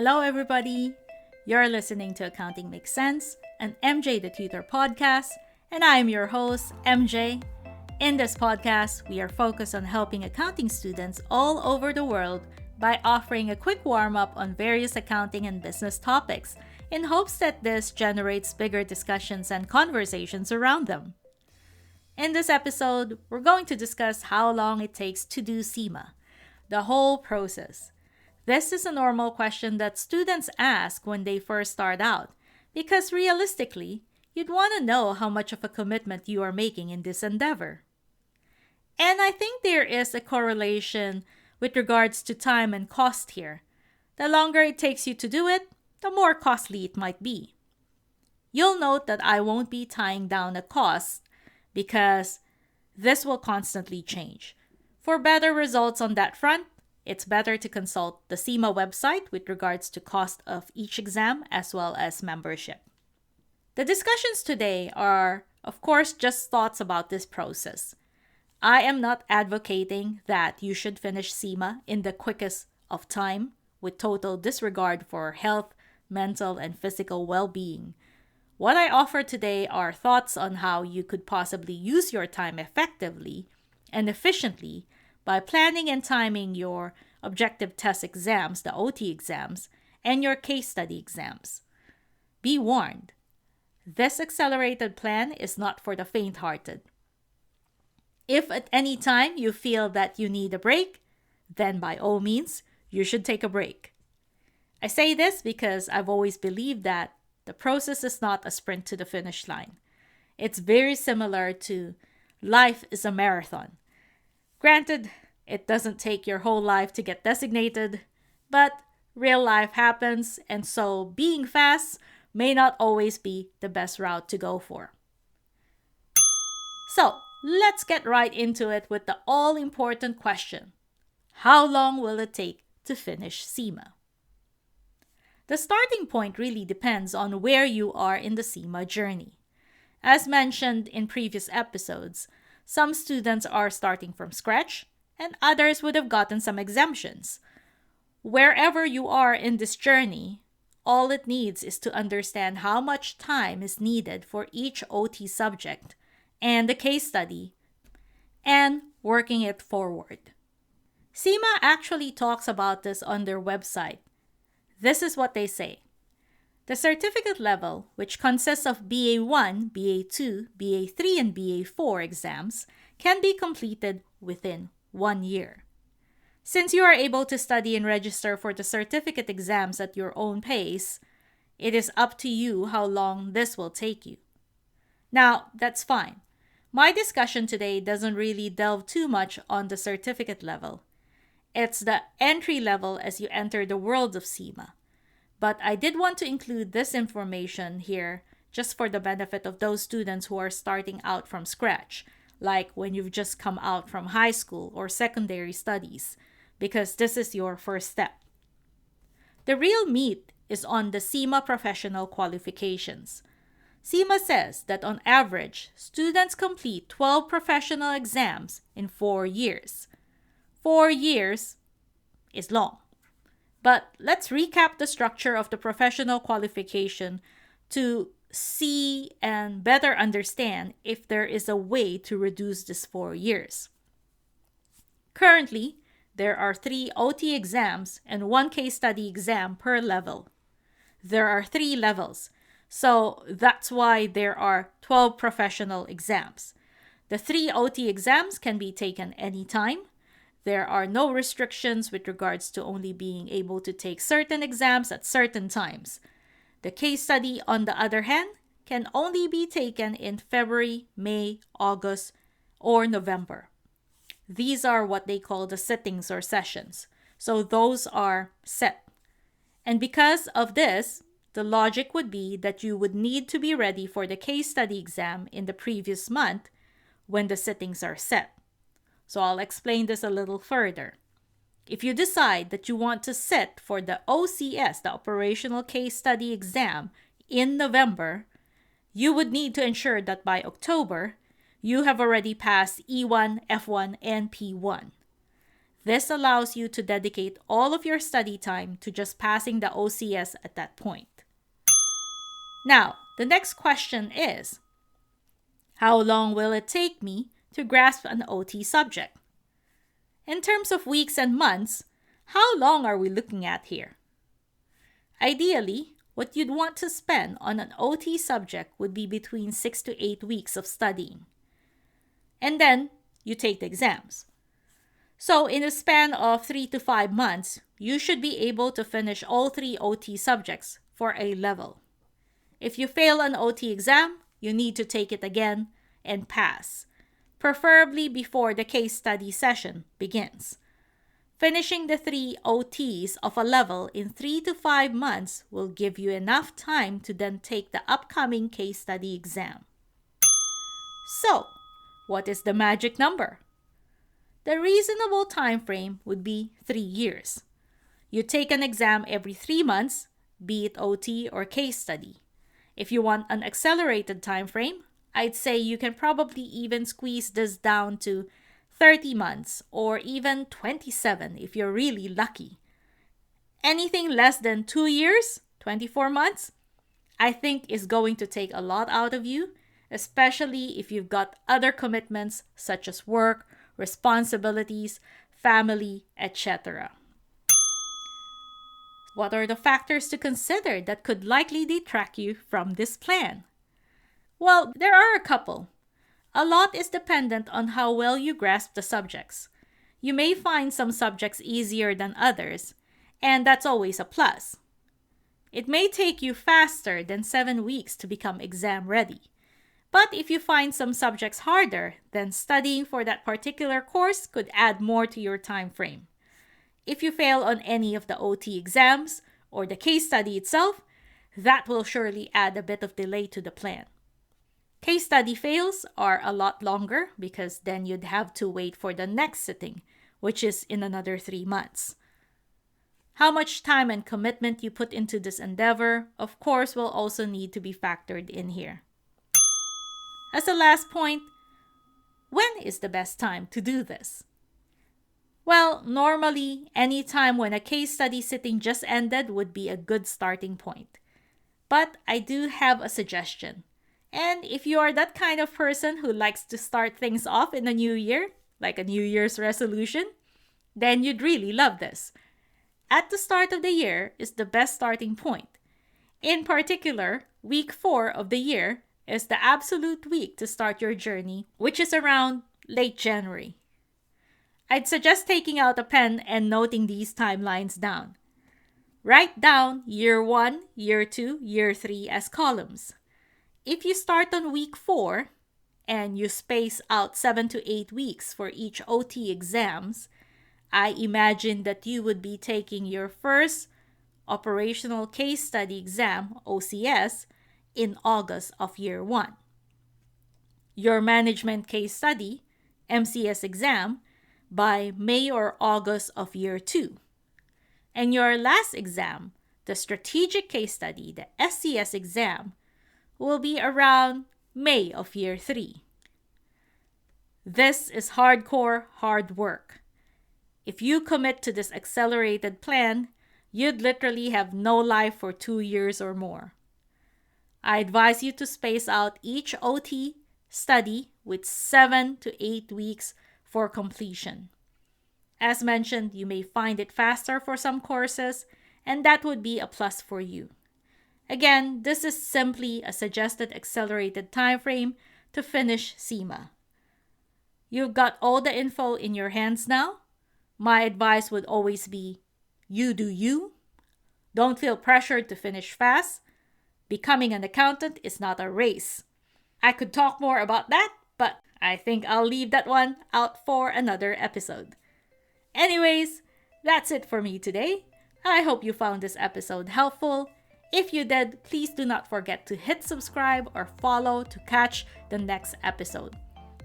Hello, everybody. You're listening to Accounting Makes Sense, an MJ the Tutor podcast, and I'm your host, MJ. In this podcast, we are focused on helping accounting students all over the world by offering a quick warm-up on various accounting and business topics in hopes that this generates bigger discussions and conversations around them. In this episode, we're going to discuss how long it takes to do CIMA, the whole process. This is a normal question that students ask when they first start out, because realistically, you'd want to know how much of a commitment you are making in this endeavor. And I think there is a correlation with regards to time and cost here. The longer it takes you to do it, the more costly it might be. You'll note that I won't be tying down a cost because this will constantly change. For better results on that front, it's better to consult the CIMA website with regards to cost of each exam as well as membership. The discussions today are, of course, just thoughts about this process. I am not advocating that you should finish CIMA in the quickest of time with total disregard for health, mental, and physical well-being. What I offer today are thoughts on how you could possibly use your time effectively and efficiently by planning and timing your objective test exams, the OT exams, and your case study exams. Be warned, this accelerated plan is not for the faint-hearted. If at any time you feel that you need a break, then by all means, you should take a break. I say this because I've always believed that the process is not a sprint to the finish line. It's very similar to life is a marathon. Granted, it doesn't take your whole life to get designated, but real life happens, and so being fast may not always be the best route to go for. So, let's get right into it with the all-important question. How long will it take to finish CIMA? The starting point really depends on where you are in the CIMA journey. As mentioned in previous episodes, some students are starting from scratch, and others would have gotten some exemptions. Wherever you are in this journey, all it needs is to understand how much time is needed for each OT subject and the case study, and working it forward. CIMA actually talks about this on their website. This is what they say. The certificate level, which consists of BA1, BA2, BA3, and BA4 exams, can be completed within 1 year. Since you are able to study and register for the certificate exams at your own pace, it is up to you how long this will take you. Now, that's fine. My discussion today doesn't really delve too much on the certificate level. It's the entry level as you enter the world of CIMA. But I did want to include this information here just for the benefit of those students who are starting out from scratch, like when you've just come out from high school or secondary studies, because this is your first step. The real meat is on the CIMA professional qualifications. CIMA says that on average, students complete 12 professional exams in 4 years. 4 years is long. But let's recap the structure of the professional qualification to see and better understand if there is a way to reduce this 4 years. Currently, there are 3 OT exams and 1 case study exam per level. There are 3 levels, so that's why there are 12 professional exams. The 3 OT exams can be taken anytime. There are no restrictions with regards to only being able to take certain exams at certain times. The case study, on the other hand, can only be taken in February, May, August, or November. These are what they call the sittings or sessions. So those are set. And because of this, the logic would be that you would need to be ready for the case study exam in the previous month when the sittings are set. So I'll explain this a little further. If you decide that you want to sit for the OCS, the Operational Case Study exam, in November, you would need to ensure that by October, you have already passed E1, F1, and P1. This allows you to dedicate all of your study time to just passing the OCS at that point. Now, the next question is, how long will it take me to grasp an OT subject? In terms of weeks and months, how long are we looking at here? Ideally, what you'd want to spend on an OT subject would be between 6 to 8 weeks of studying. And then you take the exams. So in a span of 3 to 5 months, you should be able to finish all 3 OT subjects for A level. If you fail an OT exam, you need to take it again and pass, preferably before the case study session begins. Finishing the 3 OTs of a level in 3 to 5 months will give you enough time to then take the upcoming case study exam. So, what is the magic number? The reasonable time frame would be 3 years. You take an exam every 3 months, be it OT or case study. If you want an accelerated time frame, I'd say you can probably even squeeze this down to 30 months or even 27 if you're really lucky. Anything less than 2 years, 24 months, I think is going to take a lot out of you, especially if you've got other commitments such as work, responsibilities, family, etc. What are the factors to consider that could likely detract you from this plan? Well, there are a couple. A lot is dependent on how well you grasp the subjects. You may find some subjects easier than others, and that's always a plus. It may take you faster than 7 weeks to become exam ready. But if you find some subjects harder, then studying for that particular course could add more to your time frame. If you fail on any of the OT exams or the case study itself, that will surely add a bit of delay to the plan. Case study fails are a lot longer because then you'd have to wait for the next sitting, which is in another 3 months. How much time and commitment you put into this endeavor, of course, will also need to be factored in here. As a last point, when is the best time to do this? Well, normally, any time when a case study sitting just ended would be a good starting point. But I do have a suggestion. And if you are that kind of person who likes to start things off in the new year, like a New Year's resolution, then you'd really love this. At the start of the year is the best starting point. In particular, week 4 of the year is the absolute week to start your journey, which is around late January. I'd suggest taking out a pen and noting these timelines down. Write down year 1, year 2, year 3 as columns. If you start on week 4 and you space out 7 to 8 weeks for each OT exams, I imagine that you would be taking your first operational case study exam, OCS, in August of year 1. Your management case study, MCS exam, by May or August of year 2. And your last exam, the strategic case study, the SCS exam, will be around May of year 3. This is hardcore hard work. If you commit to this accelerated plan, you'd literally have no life for 2 years or more. I advise you to space out each OT study with 7 to 8 weeks for completion. As mentioned, you may find it faster for some courses, and that would be a plus for you. Again, this is simply a suggested accelerated time frame to finish CIMA. You've got all the info in your hands now. My advice would always be, you do you. Don't feel pressured to finish fast. Becoming an accountant is not a race. I could talk more about that, but I think I'll leave that one out for another episode. Anyways, that's it for me today. I hope you found this episode helpful. If you did, please do not forget to hit subscribe or follow to catch the next episode.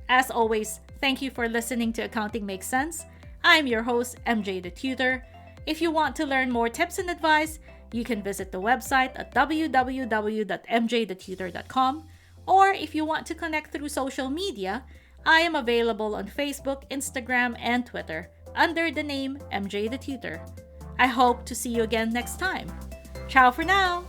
As always, thank you for listening to Accounting Makes Sense. I'm your host, MJ the Tutor. If you want to learn more tips and advice, you can visit the website at www.mjthetutor.com, or if you want to connect through social media, I am available on Facebook, Instagram, and Twitter under the name MJ the Tutor. I hope to see you again next time. Ciao for now!